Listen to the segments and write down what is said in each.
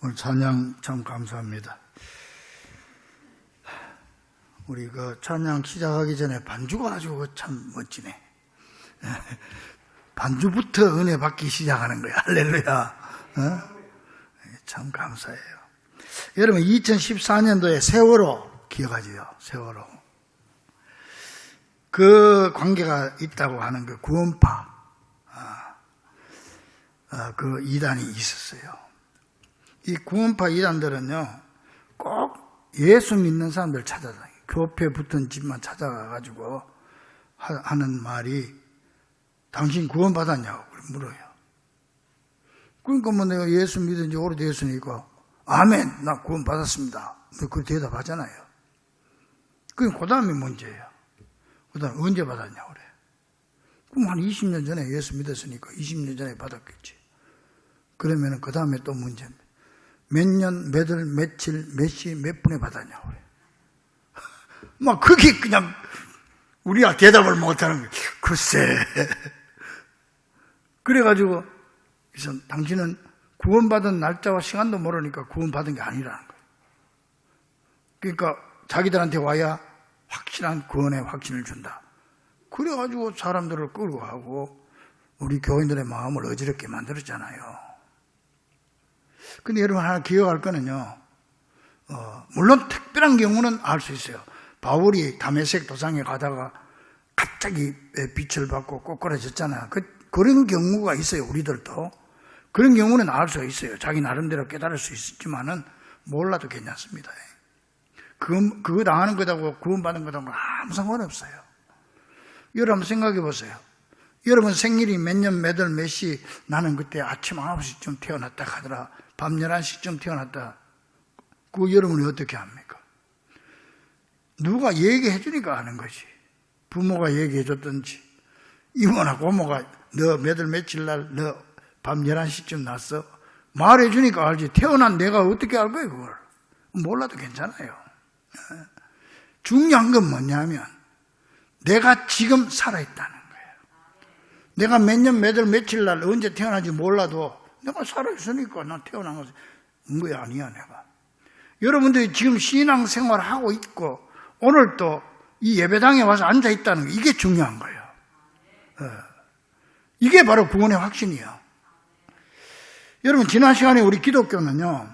오늘 찬양 참 감사합니다. 우리 그 찬양 시작하기 전에 반주가 아주 참 멋지네. 반주부터 은혜 받기 시작하는 거야. 할렐루야. 참 감사해요. 여러분 2014년도에 세월호 기억하지요? 세월호. 그 관계가 있다고 하는 그 구원파 그 이단이 있었어요. 이 구원파 이단들은요 꼭 예수 믿는 사람들 찾아다니고 교회 붙은 집만 찾아가가지고 하는 말이 당신 구원받았냐고 물어요. 그러니까 뭐 내가 예수 믿은 지 오래되었으니까 아멘 나 구원받았습니다. 그 대답하잖아요. 그 다음에 문제예요. 그 다음에 언제 받았냐고 그래. 그럼 한 20년 전에 예수 믿었으니까 20년 전에 받았겠지. 그러면은 그 다음에 또 문제입니다. 몇 년, 몇 월, 며칠, 몇 시, 몇 분에 받았냐고 그래. 막 그게 그냥 우리가 대답을 못하는 거예요. 글쎄. 그래가지고 당신은 구원받은 날짜와 시간도 모르니까 구원받은 게 아니라는 거예요. 그러니까 자기들한테 와야 확실한 구원의 확신을 준다. 그래가지고 사람들을 끌고 가고 우리 교인들의 마음을 어지럽게 만들었잖아요. 근데 여러분 하나 기억할 거는요. 물론 특별한 경우는 알 수 있어요. 바울이 다메섹 도상에 가다가 갑자기 빛을 받고 꼬꾸라졌잖아요. 그런 경우가 있어요. 우리들도. 그런 경우는 알 수 있어요. 자기 나름대로 깨달을 수 있지만은 몰라도 괜찮습니다. 그거 당하는 것하고 구원받은 것하고 아무 상관없어요. 여러분 생각해 보세요. 여러분 생일이 몇 년, 몇 월, 몇 시, 나는 그때 아침 9시쯤 태어났다 하더라. 밤 11시쯤 태어났다. 그거 여러분이 어떻게 합니까? 누가 얘기해 주니까 아는 거지. 부모가 얘기해 줬든지, 이모나 고모가 너 몇 월 며칠 날 너 밤 11시쯤 났어. 말해 주니까 알지. 태어난 내가 어떻게 알 거예요, 그걸. 몰라도 괜찮아요. 중요한 건 뭐냐면 내가 지금 살아있다는 거예요. 내가 몇 년, 몇 월, 며칠 날 언제 태어난지 몰라도 내가 살아있으니까 나 태어난 거야 아니야 내가. 여러분들이 지금 신앙생활을 하고 있고 오늘 또 이 예배당에 와서 앉아있다는 거 이게 중요한 거예요. 이게 바로 구원의 확신이에요. 여러분 지난 시간에 우리 기독교는요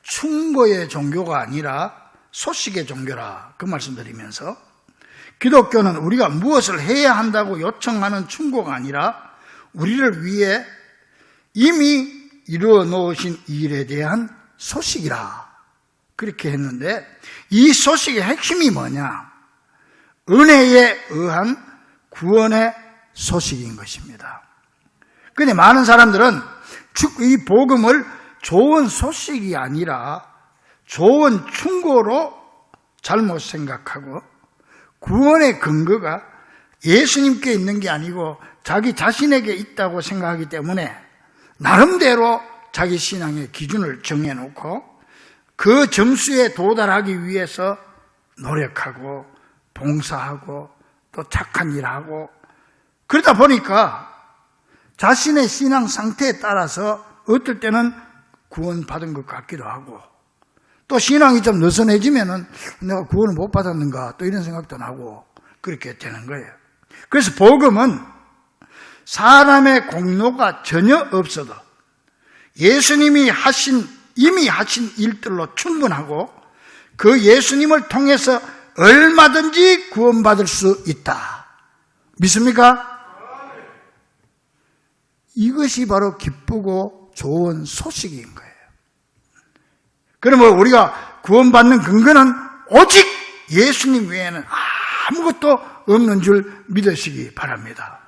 충고의 종교가 아니라 소식의 종교라 그 말씀드리면서 기독교는 우리가 무엇을 해야 한다고 요청하는 충고가 아니라 우리를 위해 이미 이루어 놓으신 일에 대한 소식이라 그렇게 했는데 이 소식의 핵심이 뭐냐? 은혜에 의한 구원의 소식인 것입니다. 그런데 많은 사람들은 이 복음을 좋은 소식이 아니라 좋은 충고로 잘못 생각하고 구원의 근거가 예수님께 있는 게 아니고 자기 자신에게 있다고 생각하기 때문에 나름대로 자기 신앙의 기준을 정해놓고 그 점수에 도달하기 위해서 노력하고 봉사하고 또 착한 일하고 그러다 보니까 자신의 신앙 상태에 따라서 어떨 때는 구원받은 것 같기도 하고 또 신앙이 좀 느슨해지면은 내가 구원을 못 받았는가 또 이런 생각도 나고 그렇게 되는 거예요. 그래서 복음은 사람의 공로가 전혀 없어도 예수님이 이미 하신 일들로 충분하고 그 예수님을 통해서 얼마든지 구원받을 수 있다. 믿습니까? 이것이 바로 기쁘고 좋은 소식인 거예요. 그러면 우리가 구원받는 근거는 오직 예수님 외에는 아무것도 없는 줄 믿으시기 바랍니다.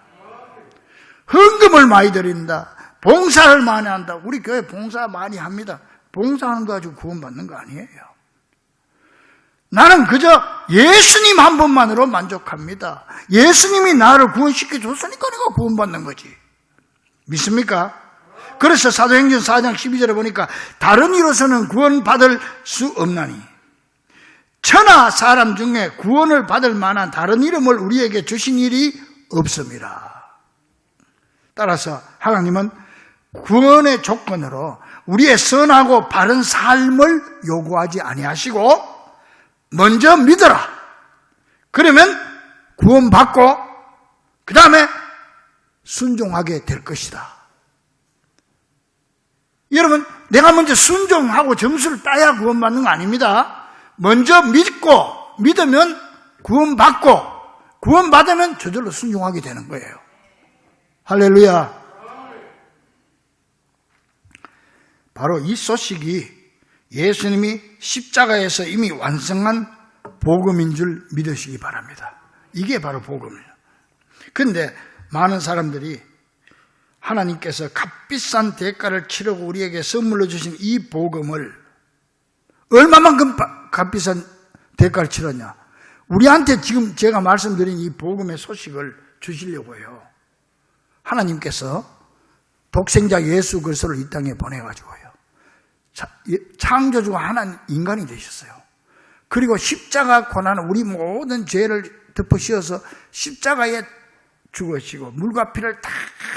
헌금을 많이 드린다. 봉사를 많이 한다. 우리 교회 봉사 많이 합니다. 봉사하는 거 가지고 구원받는 거 아니에요. 나는 그저 예수님 한 분만으로 만족합니다. 예수님이 나를 구원시켜 줬으니까 내가 구원받는 거지. 믿습니까? 그래서 사도행전 4장 12절에 보니까 다른 이로서는 구원받을 수 없나니 천하 사람 중에 구원을 받을 만한 다른 이름을 우리에게 주신 일이 없습니다. 따라서 하나님은 구원의 조건으로 우리의 선하고 바른 삶을 요구하지 아니하시고 먼저 믿어라. 그러면 구원받고 그 다음에 순종하게 될 것이다. 여러분, 내가 먼저 순종하고 점수를 따야 구원받는 거 아닙니다. 먼저 믿으면 구원받고 구원받으면 저절로 순종하게 되는 거예요. 할렐루야. 바로 이 소식이 예수님이 십자가에서 이미 완성한 복음인 줄 믿으시기 바랍니다. 이게 바로 복음이에요. 그런데 많은 사람들이 하나님께서 값비싼 대가를 치르고 우리에게 선물로 주신 이 복음을 얼마만큼 값비싼 대가를 치렀냐? 우리한테 지금 제가 말씀드린 이 복음의 소식을 주시려고 해요. 하나님께서 독생자 예수 그리스도를 이 땅에 보내가지고요. 창조주가 하나님 인간이 되셨어요. 그리고 십자가 고난을 우리 모든 죄를 덮어 씌워서 십자가에 죽으시고 물과 피를 다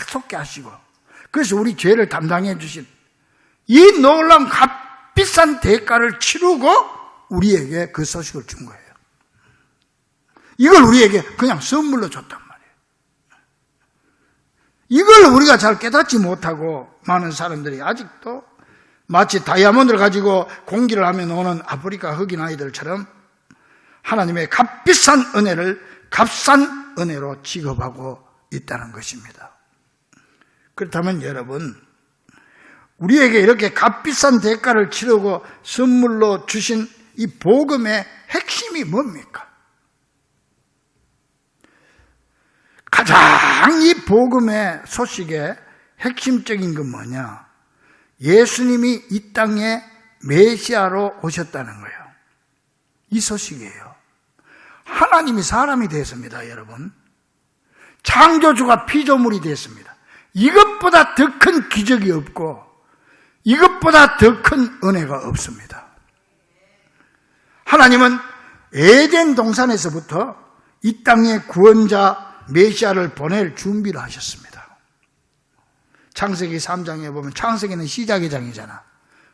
쏟게 하시고 그래서 우리 죄를 담당해 주신 이 놀라운 값비싼 대가를 치르고 우리에게 그 소식을 준 거예요. 이걸 우리에게 그냥 선물로 줬단 말이에요. 이걸 우리가 잘 깨닫지 못하고 많은 사람들이 아직도 마치 다이아몬드를 가지고 공기를 하며 노는 아프리카 흑인 아이들처럼 하나님의 값비싼 은혜를 값싼 은혜로 취급하고 있다는 것입니다. 그렇다면 여러분, 우리에게 이렇게 값비싼 대가를 치르고 선물로 주신 이 복음의 핵심이 뭡니까? 가장 이 복음의 소식의 핵심적인 건 뭐냐? 예수님이 이 땅에 메시아로 오셨다는 거예요. 이 소식이에요. 하나님이 사람이 되었습니다, 여러분. 창조주가 피조물이 되었습니다. 이것보다 더 큰 기적이 없고 이것보다 더 큰 은혜가 없습니다. 하나님은 에덴 동산에서부터 이 땅에 구원자 메시아를 보낼 준비를 하셨습니다. 창세기 3장에 보면 창세기는 시작의 장이잖아.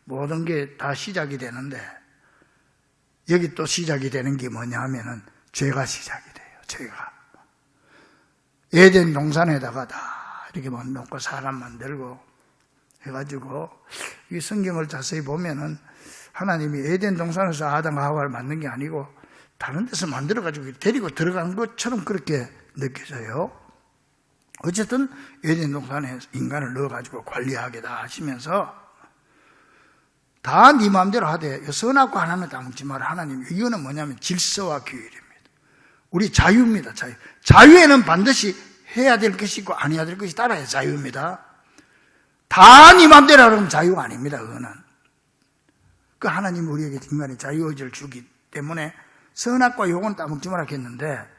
모든 게 다 시작이 되는데 여기 또 시작이 되는 게 뭐냐 하면은 죄가 시작이 돼요. 죄가. 에덴 동산에다가 다 이렇게 놓고 사람 만들고 해가지고 이 성경을 자세히 보면은 하나님이 에덴 동산에서 아담과 하와를 만든 게 아니고 다른 데서 만들어가지고 데리고 들어간 것처럼 그렇게 느껴져요. 어쨌든 에덴 동산에 인간을 넣어가지고 관리하게 다 하시면서 다 네 마음대로 하되 선악과 하나는 다 먹지 마라. 하나님 이거는 뭐냐면 질서와 규율입니다. 우리 자유입니다. 자유에는 반드시 해야 될 것이 있고 안 해야 될 것이 따라야 자유입니다. 다 네 마음대로 하면 자유가 아닙니다. 그거는 그 하나님 우리에게 인간의 자유의지를 주기 때문에 선악과 욕은 다 먹지 마라 했는데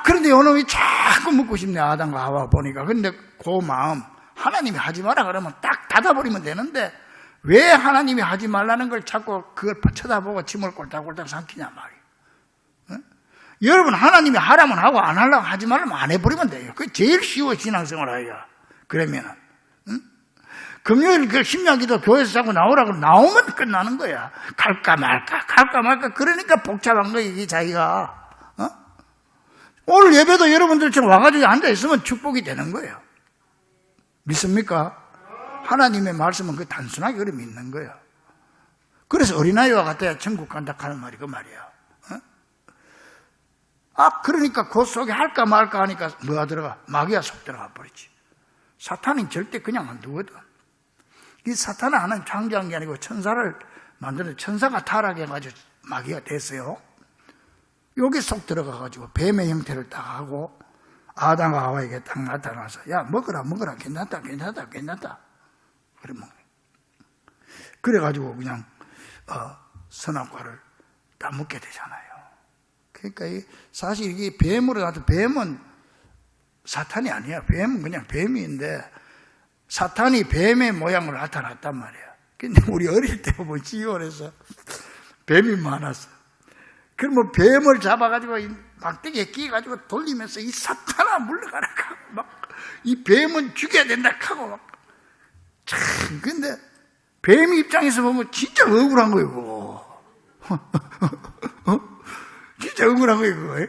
그런데 요놈이 자꾸 먹고 싶네. 아담과 하와 보니까. 그런데 그 마음 하나님이 하지 마라 그러면 딱 닫아버리면 되는데 왜 하나님이 하지 말라는 걸 자꾸 그걸 쳐다보고 침을 꼴딱꼴딱 삼키냐 말이에요. 여러분 하나님이 하라면 하고 안 하려고 하지 말라면 안 해버리면 돼요. 그게 제일 쉬워 신앙생활하기가. 그러면은 금요일 그 심야기도 교회에서 자꾸 나오라고 나오면 끝나는 거야. 갈까 말까 그러니까 복잡한 거야 이게 자기가. 오늘 예배도 여러분들처럼 와가지고 앉아있으면 축복이 되는 거예요. 믿습니까? 하나님의 말씀은 그 단순하게 그래 믿는 거예요. 그래서 어린아이와 같아야 천국 간다 하는 말이 그 말이야. 그러니까 그 속에 할까 말까 하니까 뭐가 들어가? 마귀가 속 들어가 버리지. 사탄은 절대 그냥 안 두거든. 이 사탄은 하나님 창조한 게 아니고 천사를 만드는 천사가 타락해가지고 마귀가 됐어요. 여기 속 들어가가지고 뱀의 형태를 딱 하고 아담과 하와에게 딱 나타나서 야 먹어라 괜찮다 그러면 그래가지고 그냥 선악과를 다 먹게 되잖아요. 그러니까 사실 이게 뱀으로 나도 뱀은 사탄이 아니야. 뱀은 그냥 뱀인데 사탄이 뱀의 모양으로 나타났단 말이야. 근데 우리 어릴 때 보면 지원에서 뱀이 많았어. 그러면 뱀을 잡아가지고 막대기에 끼가지고 돌리면서 이 사탄아 물러가라 막 이 뱀은 죽여야 된다 하고 참, 근데 뱀 입장에서 보면 진짜 억울한 거예요, 그거. 진짜 억울한 거예요, 그거.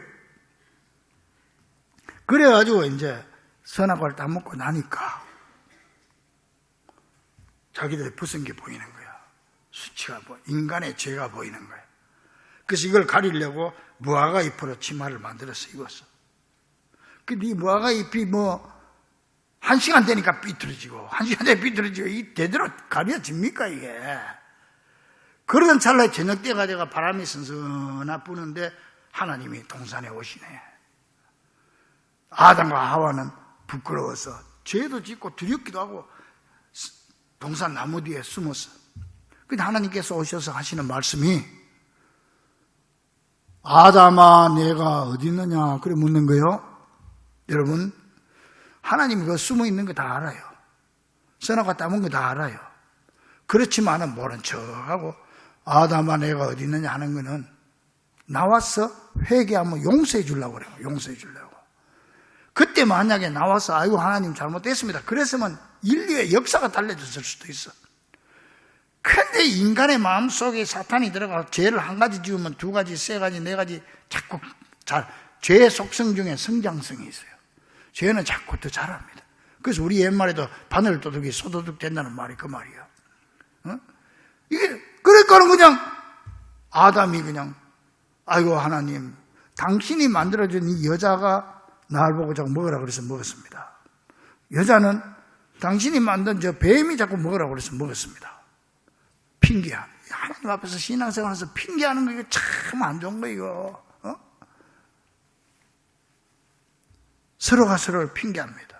그래가지고 이제 선악과를 다 먹고 나니까 자기들이 벗은 게 보이는 거야. 수치가 인간의 죄가 보이는 거야. 그래서 이걸 가리려고 무화과 잎으로 치마를 만들어서 입었어. 근데 이 무화과 잎이 1시간 되니까 삐뚤어지고, 1시간 되니까 삐뚤어지고, 이 제대로 가려집니까, 이게? 그러던 찰나에 저녁 때가 돼가 바람이 선선하 부는데 하나님이 동산에 오시네. 아담과 하와는 부끄러워서 죄도 짓고 두렵기도 하고 동산 나무 뒤에 숨었어. 근데 하나님께서 오셔서 하시는 말씀이 아담아 내가 어디 있느냐 그래 묻는 거예요. 여러분 하나님이 그 숨어 있는 거 다 알아요. 선악과 따먹은 거 다 알아요. 그렇지만은 모른 척하고 아담아 내가 어디 있느냐 하는 거는 나와서 회개하면 용서해 주려고 그래요. 용서해 주려고. 그때 만약에 나와서 아이고 하나님 잘못됐습니다. 그랬으면 인류의 역사가 달라졌을 수도 있어. 근데 인간의 마음속에 사탄이 들어가서 죄를 한 가지 지으면 두 가지, 세 가지, 네 가지 자꾸 죄의 속성 중에 성장성이 있어요. 죄는 자꾸 더 자랍니다. 그래서 우리 옛말에도 바늘 도둑이 소도둑 된다는 말이 그 말이야. 이게 그러니까는 그냥 아담이 그냥 아이고 하나님 당신이 만들어준 이 여자가 나를 보고 자꾸 먹으라 그래서 먹었습니다. 여자는 당신이 만든 저 뱀이 자꾸 먹으라 그래서 먹었습니다. 핑계야. 하나님 앞에서 신앙생활하면서 핑계하는 거 이거 참 안 좋은 거 이거. 서로가 서로를 핑계합니다.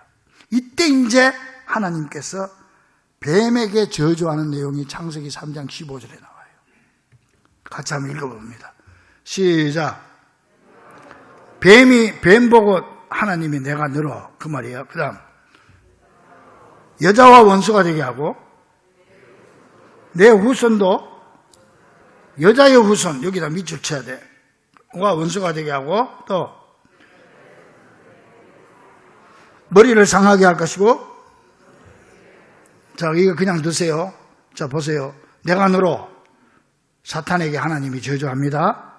이때 이제 하나님께서 뱀에게 저주하는 내용이 창세기 3장 15절에 나와요. 같이 한번 읽어봅니다. 시작. 뱀 보고 하나님이 내가 늘어 그 말이에요. 그 다음 여자와 원수가 되게 하고 내 후손도 여자의 후손 여기다 밑줄 쳐야 돼. 와 원수가 되게 하고 또 머리를 상하게 할 것이고 자 이거 그냥 드세요. 자 보세요. 내가 늘어 사탄에게 하나님이 저주합니다.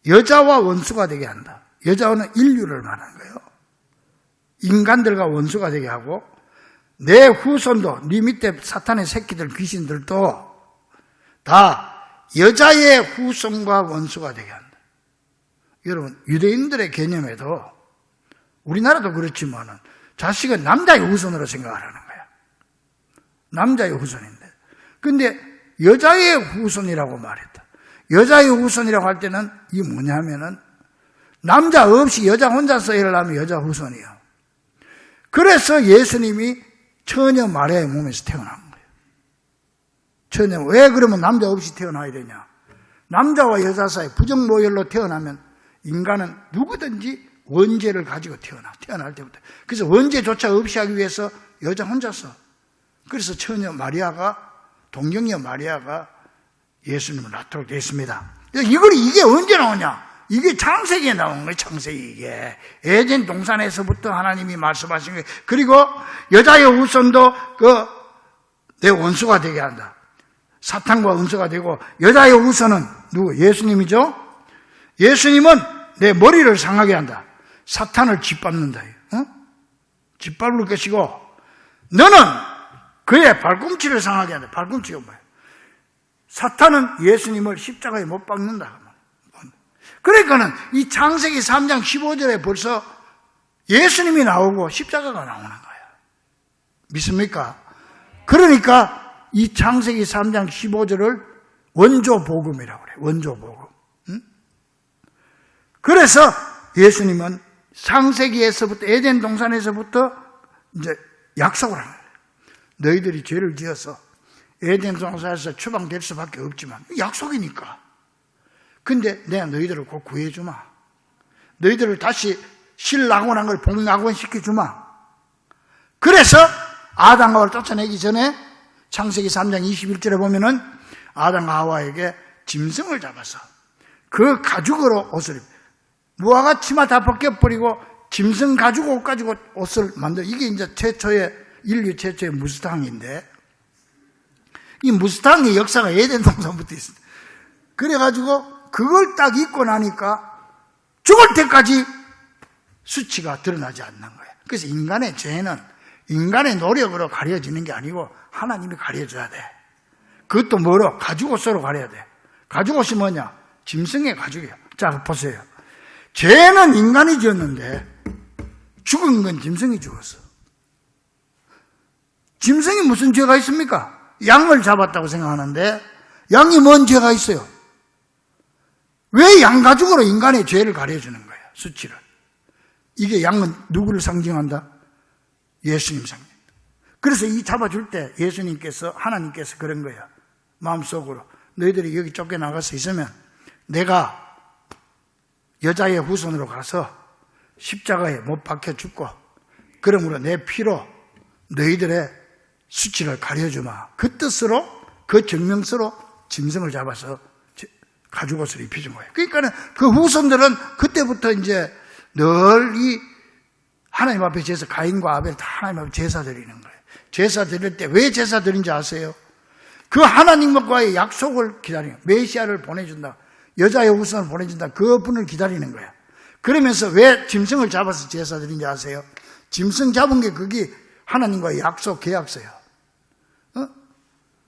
여자와 원수가 되게 한다. 여자는 인류를 말하는 거예요. 인간들과 원수가 되게 하고 내 후손도 네 밑에 사탄의 새끼들 귀신들도 다 여자의 후손과 원수가 되게 한다. 여러분 유대인들의 개념에도 우리나라도 그렇지만은 자식은 남자의 후손으로 생각을 하는 거야. 남자의 후손인데 근데 여자의 후손이라고 말했다. 여자의 후손이라고 할 때는 이게 뭐냐면은 남자 없이 여자 혼자서 일을 하면 여자 후손이에요. 그래서 예수님이 처녀 마리아의 몸에서 태어난 거예요. 처녀 왜 그러면 남자 없이 태어나야 되냐? 남자와 여자 사이 부정모혈로 태어나면 인간은 누구든지 원죄를 가지고 태어날 때부터. 그래서 원죄조차 없이 하기 위해서 여자 혼자서. 그래서 처녀 마리아가 동정녀 마리아가 예수님을 낳도록 되었습니다. 이게 언제 나오냐? 이게 창세기에 나온 거예요. 창세기 이게 에덴 동산에서부터 하나님이 말씀하신 거예요. 그리고 여자의 후손도 내 원수가 되게 한다. 사탄과 원수가 되고 여자의 후손은 누구? 예수님이죠. 예수님은 내 머리를 상하게 한다. 사탄을 짓밟는다. 짓밟을 것이고 너는 그의 발꿈치를 상하게 한다. 발꿈치가 뭐예요? 사탄은 예수님을 십자가에 못 박는다. 그러니까는 이 창세기 3장 15절에 벌써 예수님이 나오고 십자가가 나오는 거예요. 믿습니까? 그러니까 이 창세기 3장 15절을 원조복음이라고 그래요. 원조복음. 그래서 예수님은 창세기에서부터 에덴 동산에서부터 이제 약속을 하는 거예요. 너희들이 죄를 지어서 에덴 동산에서 추방될 수밖에 없지만 약속이니까. 근데 내가 너희들을 꼭 구해주마. 너희들을 다시 신낙원한 걸 복낙원시켜주마. 그래서 아담과 하와를 쫓아내기 전에 창세기 3장 21절에 보면은 아담과 하와에게 짐승을 잡아서 그 가죽으로 옷을 무화과 치마 다 벗겨버리고 짐승 가죽 옷 가지고 옷을 만들어. 이게 이제 인류 최초의 무스탕인데, 이 무스탕의 역사가 에덴 동산부터 있습니다. 그래가지고 그걸 딱 입고 나니까 죽을 때까지 수치가 드러나지 않는 거예요. 그래서 인간의 죄는 인간의 노력으로 가려지는 게 아니고 하나님이 가려줘야 돼. 그것도 뭐로? 가죽옷으로 가려야 돼. 가죽옷이 뭐냐? 짐승의 가죽이에요. 자, 보세요. 죄는 인간이 지었는데 죽은 건 짐승이 죽었어. 짐승이 무슨 죄가 있습니까? 양을 잡았다고 생각하는데 양이 뭔 죄가 있어요? 왜 양가죽으로 인간의 죄를 가려주는 거예요? 수치를. 이게 양은 누구를 상징한다? 예수님 상징. 그래서 이 잡아줄 때 예수님께서, 하나님께서 그런 거예요. 마음속으로 너희들이 여기 쫓겨나가서 있으면 내가 여자의 후손으로 가서 십자가에 못 박혀 죽고 그러므로 내 피로 너희들의 수치를 가려주마. 그 뜻으로, 그 증명서로 짐승을 잡아서 가죽옷을 입혀준 거예요. 그러니까는 그 후손들은 그때부터 이제 늘 이 하나님 앞에 제사, 가인과 아벨 다 하나님 앞에 제사 드리는 거예요. 제사 드릴 때 왜 제사 드린지 아세요? 그 하나님과의 약속을 기다리는 거예요. 메시아를 보내준다. 여자의 후손을 보내준다. 그분을 기다리는 거예요. 그러면서 왜 짐승을 잡아서 제사 드린지 아세요? 짐승 잡은 게 그게 하나님과의 약속, 계약서예요.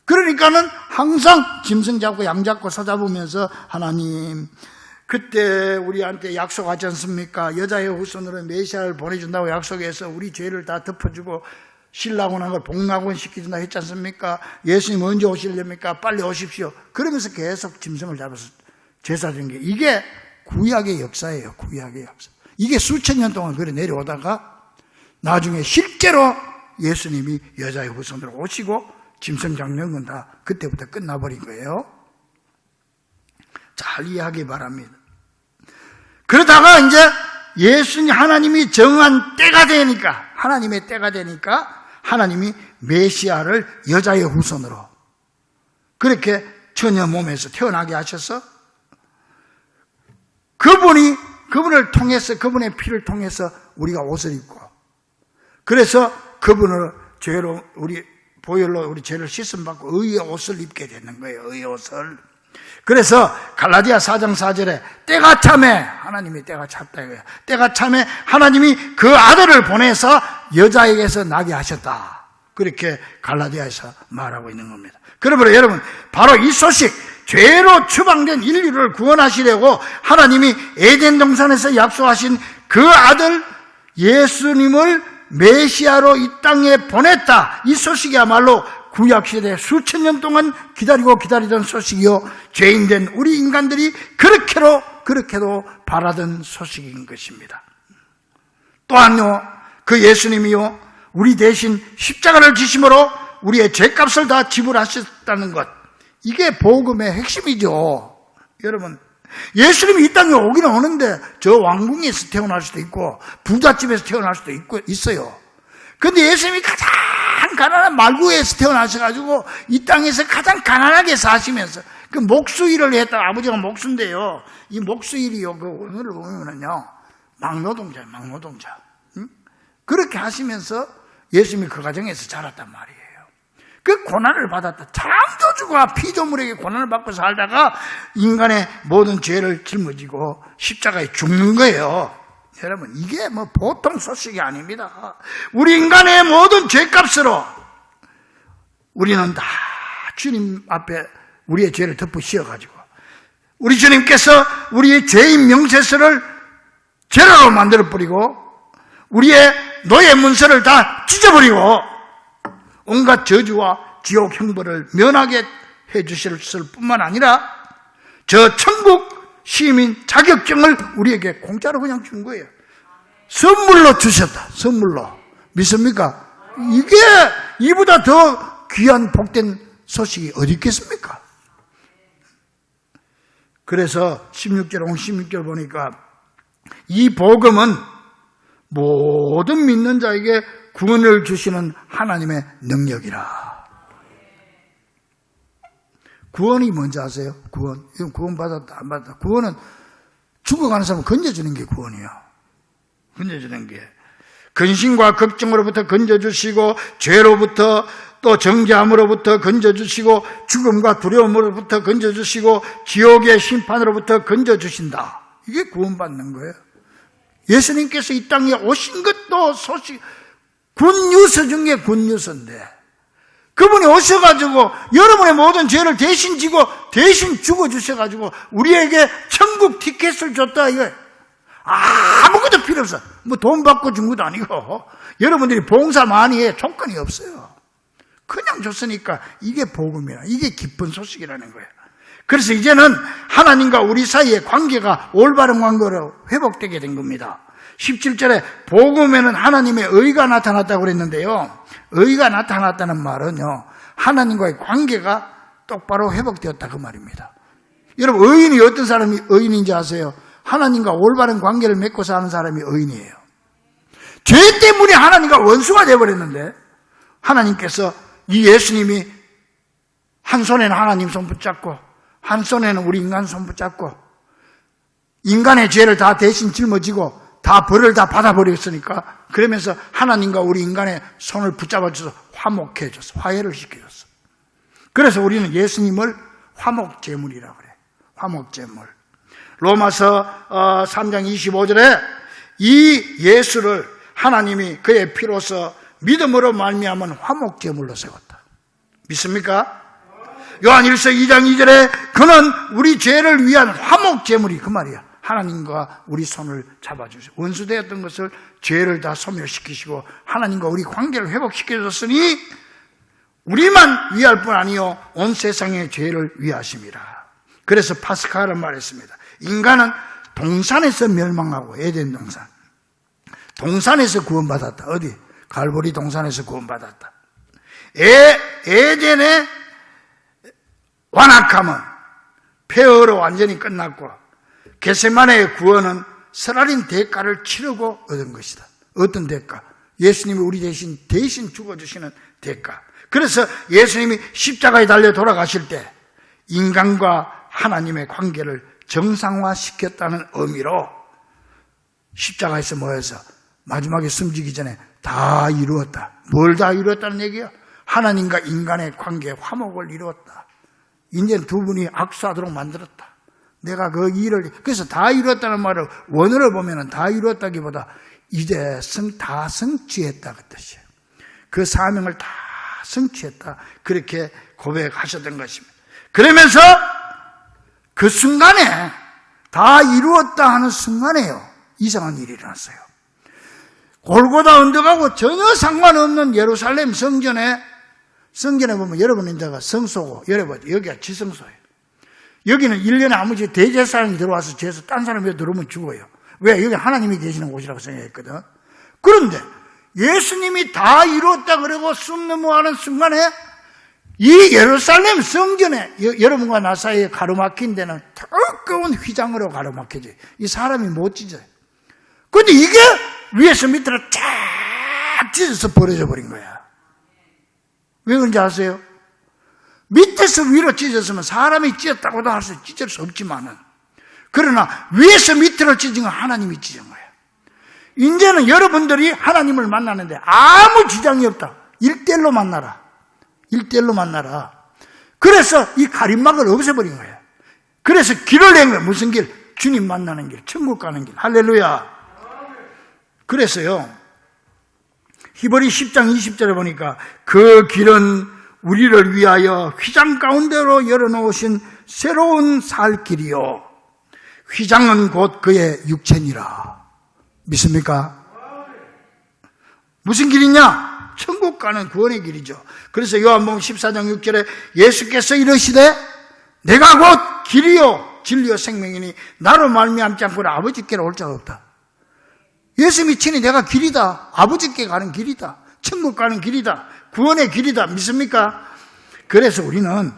그러니까는 항상 짐승 잡고 양 잡고 소 잡으면서 하나님, 그때 우리한테 약속하지 않습니까? 여자의 후손으로 메시아를 보내준다고 약속해서 우리 죄를 다 덮어주고 신라고 난 걸 복락원 시켜준다 했지 않습니까? 예수님 언제 오시렵니까? 빨리 오십시오. 그러면서 계속 짐승을 잡아서 제사 드린 게, 이게 구약의 역사예요. 구약의 역사. 이게 수천 년 동안 그래 내려오다가 나중에 실제로 예수님이 여자의 후손으로 오시고 짐승 잡는 건 다 그때부터 끝나버린 거예요. 잘 이해하기 바랍니다. 그러다가 이제 예수님, 하나님이 정한 때가 되니까, 하나님의 때가 되니까 하나님이 메시아를 여자의 후손으로 그렇게 처녀 몸에서 태어나게 하셔서 그분을 통해서, 그분의 피를 통해서 우리가 옷을 입고, 그래서 그분을 죄로, 보혈로 우리 죄를 씻음받고 의의 옷을 입게 되는 거예요. 의의 옷을. 그래서 갈라디아 4장 4절에 때가 참에, 하나님이 때가 찼다 이거예요. 때가 참에 하나님이 그 아들을 보내서 여자에게서 나게 하셨다. 그렇게 갈라디아에서 말하고 있는 겁니다. 그러므로 여러분, 바로 이 소식, 죄로 추방된 인류를 구원하시려고 하나님이 에덴 동산에서 약속하신 그 아들 예수님을 메시아로 이 땅에 보냈다. 이 소식이야말로 구약시대에 수천 년 동안 기다리던 소식이요, 죄인된 우리 인간들이 그렇게도 바라던 소식인 것입니다. 또한요, 그 예수님이요, 우리 대신 십자가를 지심으로 우리의 죄값을 다 지불하셨다는 것, 이게 복음의 핵심이죠. 여러분, 예수님이 이 땅에 오기는 오는데 저 왕궁에서 태어날 수도 있고 부잣집에서 태어날 수도 있어요. 그런데 예수님이 가장 가난한 말구에서 태어나셔가지고 이 땅에서 가장 가난하게 사시면서 그 목수일을 했다. 아버지가 목수인데요, 이 목수일이요, 그 오늘을 보면은요, 막노동자예요. 막노동자. 그렇게 하시면서 예수님이 그 가정에서 자랐단 말이에요. 그 고난을 받았다. 창조주가 피조물에게 고난을 받고 살다가 인간의 모든 죄를 짊어지고 십자가에 죽는 거예요. 여러분, 이게 뭐 보통 소식이 아닙니다. 우리 인간의 모든 죄값으로 우리는 다 주님 앞에 우리의 죄를 덮어 씌워가지고 우리 주님께서 우리의 죄인 명세서를 제로로 만들어버리고 우리의 노예 문서를 다 찢어버리고 온갖 저주와 지옥 형벌을 면하게 해주실 뿐만 아니라 저 천국 시민 자격증을 우리에게 공짜로 그냥 준 거예요. 선물로 주셨다. 선물로. 믿습니까? 이게 이보다 더 귀한 복된 소식이 어디 있겠습니까? 그래서 16절, 오늘 16절 보니까 이 복음은 모든 믿는 자에게 구원을 주시는 하나님의 능력이라. 구원이 뭔지 아세요? 구원. 이건 구원 받았다, 안 받았다. 구원은 죽어가는 사람을 건져주는 게 구원이에요. 건져주는 게 근심과 걱정으로부터 건져주시고 죄로부터 또 정죄함으로부터 건져주시고 죽음과 두려움으로부터 건져주시고 지옥의 심판으로부터 건져주신다. 이게 구원받는 거예요. 예수님께서 이 땅에 오신 것도 소식 굿뉴스 중에 굿뉴스인데 그분이 오셔가지고 여러분의 모든 죄를 대신 지고 대신 죽어주셔가지고 우리에게 천국 티켓을 줬다 이거예요. 아무것도 필요 없어. 뭐 돈 받고 준 것도 아니고 여러분들이 봉사 많이 해 조건이 없어요. 그냥 줬으니까 이게 복음이야. 이게 기쁜 소식이라는 거예요. 그래서 이제는 하나님과 우리 사이의 관계가 올바른 관계로 회복되게 된 겁니다. 17절에 복음에는 하나님의 의가 나타났다고 그랬는데요. 의가 나타났다는 말은요, 하나님과의 관계가 똑바로 회복되었다 그 말입니다. 여러분, 의인이 어떤 사람이 의인인지 아세요? 하나님과 올바른 관계를 맺고 사는 사람이 의인이에요. 죄 때문에 하나님과 원수가 되어버렸는데 하나님께서 이 예수님이 한 손에는 하나님 손 붙잡고 한 손에는 우리 인간 손 붙잡고 인간의 죄를 다 대신 짊어지고 다 벌을 다 받아버렸으니까 그러면서 하나님과 우리 인간의 손을 붙잡아줘서 화목해줬어. 화해를 시켜줬어. 그래서 우리는 예수님을 화목제물이라고 그래. 화목제물. 로마서 3장 25절에 이 예수를 하나님이 그의 피로서 믿음으로 말미암은 화목제물로 세웠다. 믿습니까? 요한일서 2장 2절에 그는 우리 죄를 위한 화목제물이 그 말이야. 하나님과 우리 손을 잡아주시고 원수되었던 것을 죄를 다 소멸시키시고 하나님과 우리 관계를 회복시켜줬으니 우리만 위할 뿐 아니요 온 세상의 죄를 위하심이라. 그래서 파스카를 말했습니다. 인간은 동산에서 멸망하고 에덴 동산에서 구원받았다. 어디? 갈보리 동산에서 구원받았다. 에덴의 완악함은 폐허로 완전히 끝났고 겟세마네의 구원은 쓰라린 대가를 치르고 얻은 것이다. 어떤 대가? 예수님이 우리 대신 죽어주시는 대가. 그래서 예수님이 십자가에 달려 돌아가실 때 인간과 하나님의 관계를 정상화시켰다는 의미로 십자가에서 모여서 마지막에 숨지기 전에 다 이루었다. 뭘 다 이루었다는 얘기야? 하나님과 인간의 관계에 화목을 이루었다. 이제 두 분이 악수하도록 만들었다. 내가 그 일을, 그래서 다 이루었다는 말을 원어를 보면 다 이루었다기보다 이제 다 성취했다 그 뜻이에요. 그 사명을 다 성취했다. 그렇게 고백하셨던 것입니다. 그러면서 그 순간에 다 이루었다 하는 순간에요. 이상한 일이 일어났어요. 골고다 언덕하고 전혀 상관없는 예루살렘 성전에 보면 여러분 인자가 성소고 여러분 여기가 지성소예요. 여기는 1년에 아무리 대제사장이 들어와서 죄에서 딴 사람이 들어오면 죽어요. 왜? 여기 하나님이 계시는 곳이라고 생각했거든. 그런데 예수님이 다 이루었다 그러고 숨 넘어가는 순간에 이 예루살렘 성전에 여러분과 나 사이에 가로막힌 데는 뜨거운 휘장으로 가로막혀져요. 이 사람이 못 찢어요. 그런데 이게 위에서 밑으로 쫙 찢어서 버려져 버린 거야. 왜 그런지 아세요? 밑에서 위로 찢었으면 사람이 찢었다고도 할 수 찢을 수 없지만은 그러나 위에서 밑으로 찢은 건 하나님이 찢은 거예요. 이제는 여러분들이 하나님을 만나는데 아무 지장이 없다. 1대1로 만나라. 1대1로 만나라. 그래서 이 가림막을 없애버린 거예요. 그래서 길을 낸 거예요. 무슨 길? 주님 만나는 길, 천국 가는 길. 할렐루야. 그래서요, 히브리 10장 20절에 보니까 그 길은 우리를 위하여 휘장 가운데로 열어놓으신 새로운 살 길이요. 휘장은 곧 그의 육체니라. 믿습니까? 무슨 길이냐? 천국 가는 구원의 길이죠. 그래서 요한복음 14장 6절에 예수께서 이르시되 내가 곧 길이요 진리요 생명이니 나로 말미암지 않고는 아버지께로 올 자가 없다. 예수님이 친히 내가 길이다. 아버지께 가는 길이다. 천국 가는 길이다. 구원의 길이다. 믿습니까? 그래서 우리는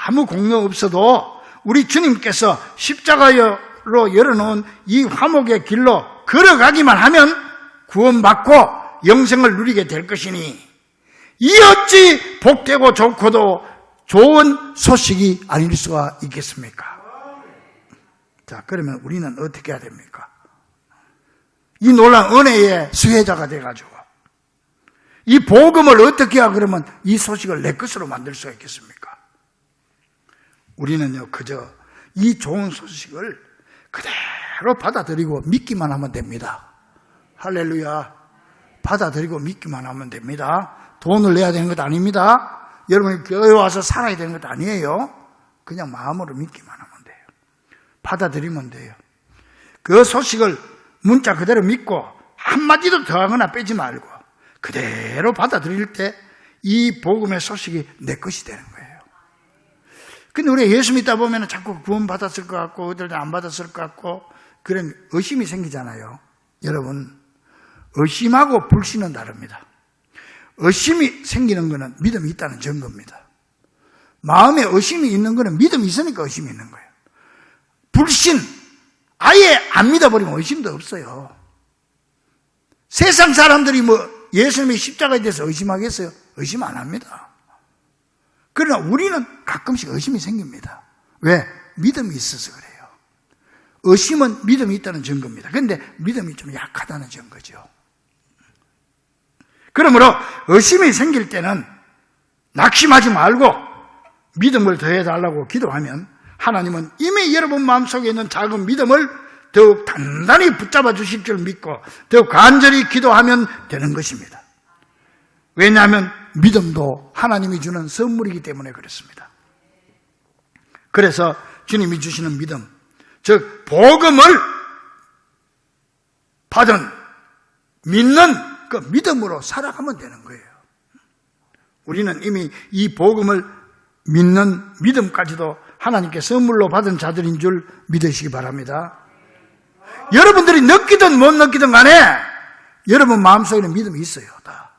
아무 공로 없어도 우리 주님께서 십자가로 열어놓은 이 화목의 길로 걸어가기만 하면 구원받고 영생을 누리게 될 것이니 이 어찌 복되고 좋고도 좋은 소식이 아닐 수가 있겠습니까? 자, 그러면 우리는 어떻게 해야 됩니까? 이 놀라운 은혜의 수혜자가 돼가지고 이 복음을 어떻게 해야 그러면 이 소식을 내 것으로 만들 수가 있겠습니까? 우리는요 그저 이 좋은 소식을 그대로 받아들이고 믿기만 하면 됩니다. 할렐루야. 받아들이고 믿기만 하면 됩니다. 돈을 내야 되는 것도 아닙니다. 여러분이 교회 와서 살아야 되는 것도 아니에요. 그냥 마음으로 믿기만 하면 돼요. 받아들이면 돼요. 그 소식을 문자 그대로 믿고 한마디도 더하거나 빼지 말고 그대로 받아들일 때 이 복음의 소식이 내 것이 되는 거예요. 근데 우리가 예수 믿다 보면 자꾸 구원 받았을 것 같고 어떨 때 안 받았을 것 같고 그런 의심이 생기잖아요. 여러분, 의심하고 불신은 다릅니다. 의심이 생기는 것은 믿음이 있다는 증거입니다. 마음에 의심이 있는 것은 믿음이 있으니까 의심이 있는 거예요. 불신, 아예 안 믿어버리면 의심도 없어요. 세상 사람들이 예수님이 십자가에 대해서 의심하겠어요? 의심 안 합니다. 그러나 우리는 가끔씩 의심이 생깁니다. 왜? 믿음이 있어서 그래요. 의심은 믿음이 있다는 증거입니다. 그런데 믿음이 좀 약하다는 증거죠. 그러므로 의심이 생길 때는 낙심하지 말고 믿음을 더해달라고 기도하면 하나님은 이미 여러분 마음속에 있는 작은 믿음을 더욱 단단히 붙잡아 주실 줄 믿고 더욱 간절히 기도하면 되는 것입니다. 왜냐하면 믿음도 하나님이 주는 선물이기 때문에 그렇습니다. 그래서 주님이 주시는 믿음, 즉 복음을 받은 믿는 그 믿음으로 살아가면 되는 거예요. 우리는 이미 이 복음을 믿는 믿음까지도 하나님께 선물로 받은 자들인 줄 믿으시기 바랍니다. 여러분들이 느끼든 못 느끼든 간에 여러분 마음속에는 믿음이 있어요. 다.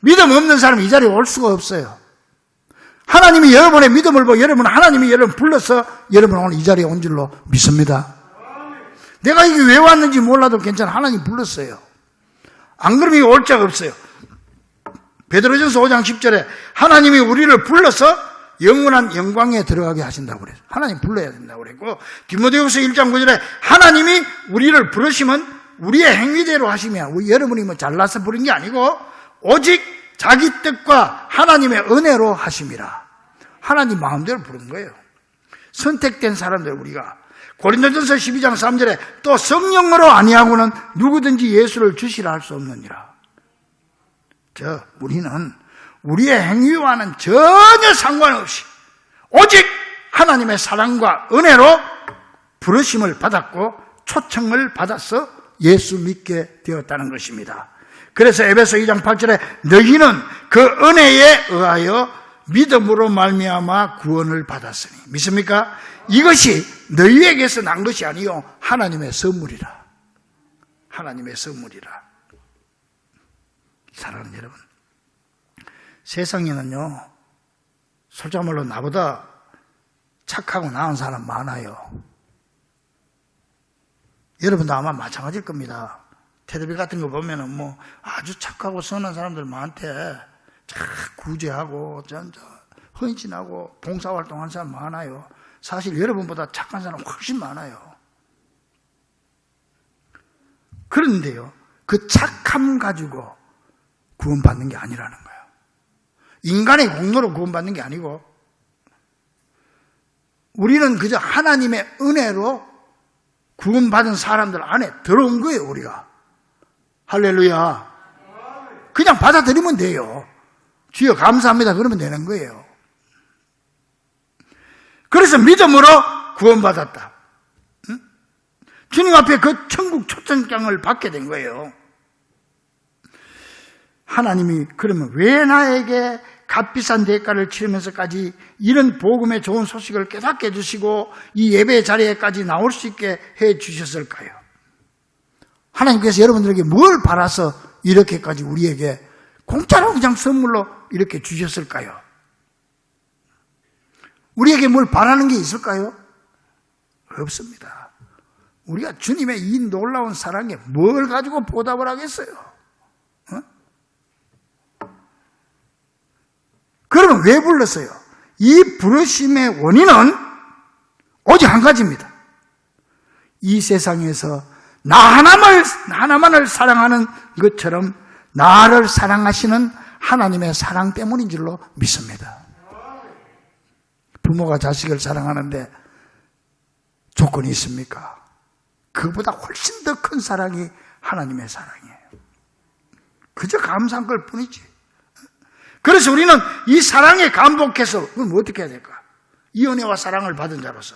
믿음 없는 사람이 이 자리에 올 수가 없어요. 하나님이 여러분의 믿음을 보고 하나님이 여러분 불러서 여러분 오늘 이 자리에 온 줄로 믿습니다. 내가 이게 왜 왔는지 몰라도 괜찮아. 하나님 불렀어요. 안 그러면 올 자가 없어요. 베드로전서 5장 10절에 하나님이 우리를 불러서 영원한 영광에 들어가게 하신다고 그래요. 하나님 불러야 된다고 그랬고, 디모데후서 1장 9절에 하나님이 우리를 부르시면 우리의 행위대로 하시면 여러분이 잘나서 부른 게 아니고 오직 자기 뜻과 하나님의 은혜로 하심이라. 하나님 마음대로 부른 거예요. 선택된 사람들 우리가 고린도전서 12장 3절에 또 성령으로 아니하고는 누구든지 예수를 주시라 할 수 없느니라. 우리는 우리의 행위와는 전혀 상관없이 오직 하나님의 사랑과 은혜로 부르심을 받았고 초청을 받아서 예수 믿게 되었다는 것입니다. 그래서 에베소 2장 8절에 너희는 그 은혜에 의하여 믿음으로 말미암아 구원을 받았으니. 믿습니까? 이것이 너희에게서 난 것이 아니요 하나님의 선물이라. 하나님의 선물이라. 사랑하는 여러분, 세상에는요 솔직한 말로 나보다 착하고 나은 사람 많아요. 여러분도 아마 마찬가지일 겁니다. 텔레비 같은 거 보면은 아주 착하고 선한 사람들 많대. 구제하고 헌신하고 봉사활동하는 사람 많아요. 사실 여러분보다 착한 사람 훨씬 많아요. 그런데요, 그 착함 가지고 구원받는 게 아니라는 거예요. 인간의 공로로 구원받는 게 아니고 우리는 그저 하나님의 은혜로 구원받은 사람들 안에 들어온 거예요. 우리가. 할렐루야. 그냥 받아들이면 돼요. 주여 감사합니다 그러면 되는 거예요. 그래서 믿음으로 구원받았다. 응? 주님 앞에 그 천국 초청장을 받게 된 거예요. 하나님이 그러면 왜 나에게 값비싼 대가를 치르면서까지 이런 복음의 좋은 소식을 깨닫게 해주시고 이 예배 자리에까지 나올 수 있게 해주셨을까요? 하나님께서 여러분들에게 뭘 바라서 이렇게까지 우리에게 공짜로 그냥 선물로 이렇게 주셨을까요? 우리에게 뭘 바라는 게 있을까요? 없습니다. 우리가 주님의 이 놀라운 사랑에 뭘 가지고 보답을 하겠어요? 그러면 왜 불렀어요? 이 부르심의 원인은 오직 한 가지입니다. 이 세상에서 나 하나만을 사랑하는 것처럼 나를 사랑하시는 하나님의 사랑 때문인 줄로 믿습니다. 부모가 자식을 사랑하는데 조건이 있습니까? 그보다 훨씬 더 큰 사랑이 하나님의 사랑이에요. 그저 감사한 걸 뿐이지. 그래서 우리는 이 사랑에 감복해서 그럼 어떻게 해야 될까? 이 은혜와 사랑을 받은 자로서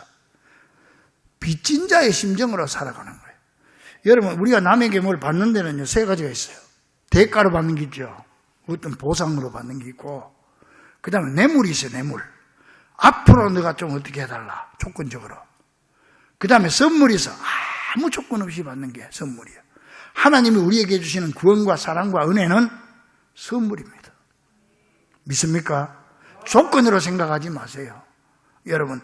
빚진 자의 심정으로 살아가는 거예요. 여러분, 우리가 남에게 뭘 받는 데는요, 세 가지가 있어요. 대가로 받는 게 있죠. 어떤 보상으로 받는 게 있고, 그 다음에 뇌물이 있어요, 뇌물. 앞으로 너가 좀 어떻게 해달라, 조건적으로. 그 다음에 선물이 있어. 아무 조건 없이 받는 게 선물이에요. 하나님이 우리에게 주시는 구원과 사랑과 은혜는 선물입니다. 믿습니까? 조건으로 생각하지 마세요. 여러분,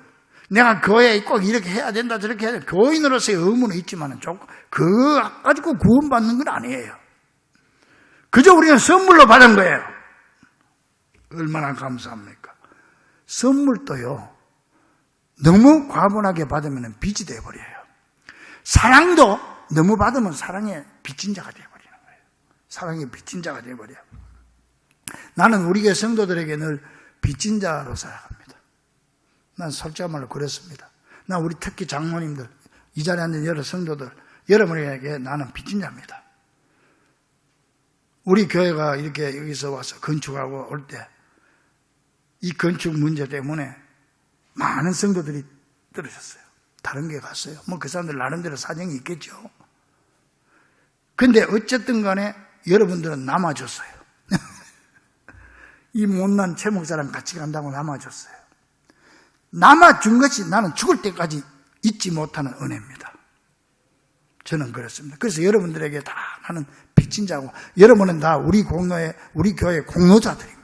내가 교회에 꼭 이렇게 해야 된다, 저렇게 해야 된다. 교인으로서의 의무는 있지만 그거 가지고 구원받는 건 아니에요. 그저 우리는 선물로 받은 거예요. 얼마나 감사합니까? 선물도요, 너무 과분하게 받으면 빚이 되어버려요. 사랑도 너무 받으면 사랑의 빚진 자가 되어버리는 거예요. 사랑의 빚진 자가 되어버려요. 나는 우리 교회 성도들에게 늘 빚진 자로 살아갑니다. 난 솔직한 말로 그랬습니다. 난 우리 특히 장로님들, 이 자리에 앉은 여러 성도들, 여러분에게 나는 빚진 자입니다. 우리 교회가 이렇게 여기서 와서 건축하고 올 때 이 건축 문제 때문에 많은 성도들이 떨어졌어요. 다른 게 갔어요. 뭐 그 사람들 나름대로 사정이 있겠죠. 근데 어쨌든 간에 여러분들은 남아줬어요. 이 못난 최 목사랑 같이 간다고 남아줬어요. 남아준 것이 나는 죽을 때까지 잊지 못하는 은혜입니다. 저는 그렇습니다. 그래서 여러분들에게 다 나는 빚진 자고, 여러분은 다 우리 교회 공로자들입니다.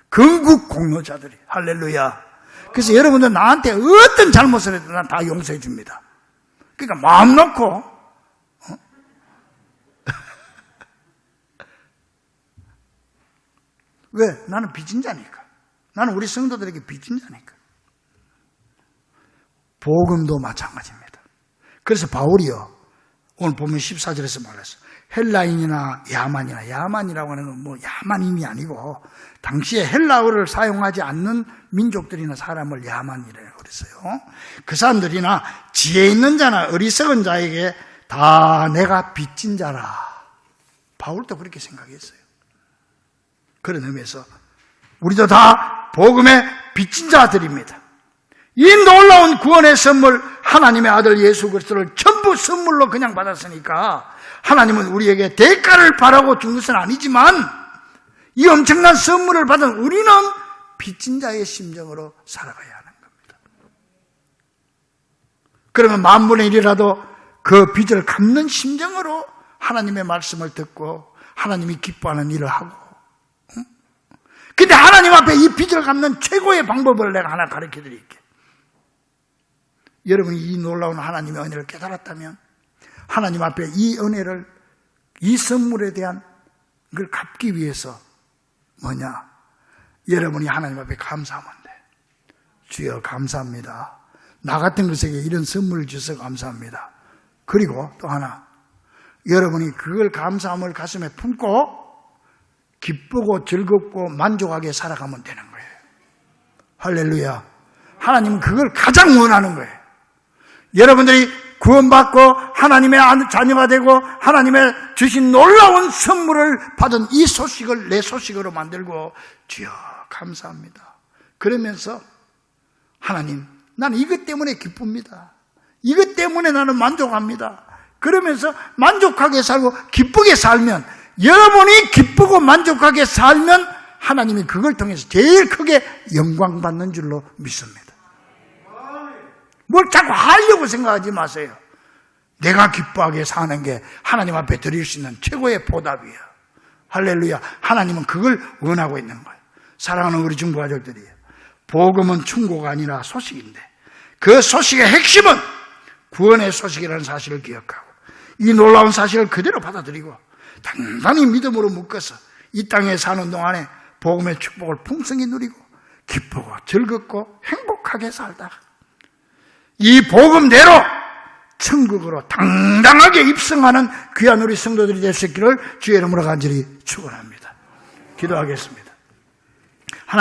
건국 공로자들이. 할렐루야. 그래서 여러분들 나한테 어떤 잘못을 해도 난 다 용서해 줍니다. 그러니까 마음 놓고, 왜? 나는 빚진 자니까. 나는 우리 성도들에게 빚진 자니까. 복음도 마찬가지입니다. 그래서 바울이요, 오늘 보면 14절에서 말했어요. 헬라인이나 야만이라고 하는 건 뭐 야만인이 아니고, 당시에 헬라어를 사용하지 않는 민족들이나 사람을 야만이라고 그랬어요. 그 사람들이나 지혜 있는 자나 어리석은 자에게 다 내가 빚진 자라. 바울도 그렇게 생각했어요. 그런 의미에서 우리도 다 복음의 빚진 자들입니다. 이 놀라운 구원의 선물, 하나님의 아들 예수 그리스도를 전부 선물로 그냥 받았으니까 하나님은 우리에게 대가를 바라고 준 것은 아니지만 이 엄청난 선물을 받은 우리는 빚진 자의 심정으로 살아가야 하는 겁니다. 그러면 만분의 1이라도 그 빚을 갚는 심정으로 하나님의 말씀을 듣고 하나님이 기뻐하는 일을 하고, 근데 하나님 앞에 이 빚을 갚는 최고의 방법을 내가 하나 가르쳐 드릴게요. 여러분이 이 놀라운 하나님의 은혜를 깨달았다면 하나님 앞에 이 은혜를, 이 선물에 대한 걸 갚기 위해서 뭐냐? 여러분이 하나님 앞에 감사하면 돼. 주여 감사합니다. 나 같은 것에게 이런 선물을 주셔서 감사합니다. 그리고 또 하나, 여러분이 그걸 감사함을 가슴에 품고 기쁘고 즐겁고 만족하게 살아가면 되는 거예요. 할렐루야. 하나님은 그걸 가장 원하는 거예요. 여러분들이 구원받고 하나님의 자녀가 되고 하나님의 주신 놀라운 선물을 받은 이 소식을 내 소식으로 만들고, 주여 감사합니다. 그러면서 하나님, 나는 이것 때문에 기쁩니다. 이것 때문에 나는 만족합니다. 그러면서 만족하게 살고 기쁘게 살면, 여러분이 기쁘고 만족하게 살면 하나님이 그걸 통해서 제일 크게 영광 받는 줄로 믿습니다. 뭘 자꾸 하려고 생각하지 마세요. 내가 기뻐하게 사는 게 하나님 앞에 드릴 수 있는 최고의 보답이에요. 할렐루야. 하나님은 그걸 원하고 있는 거예요. 사랑하는 우리 중보 가족들이에요. 복음은 충고가 아니라 소식인데, 그 소식의 핵심은 구원의 소식이라는 사실을 기억하고 이 놀라운 사실을 그대로 받아들이고 단단히 믿음으로 묶어서 이 땅에 사는 동안에 복음의 축복을 풍성히 누리고 기쁘고 즐겁고 행복하게 살다가 이 복음대로 천국으로 당당하게 입성하는 귀한 우리 성도들이 될 수 있기를 주의 이름으로 간절히 축원합니다. 기도하겠습니다.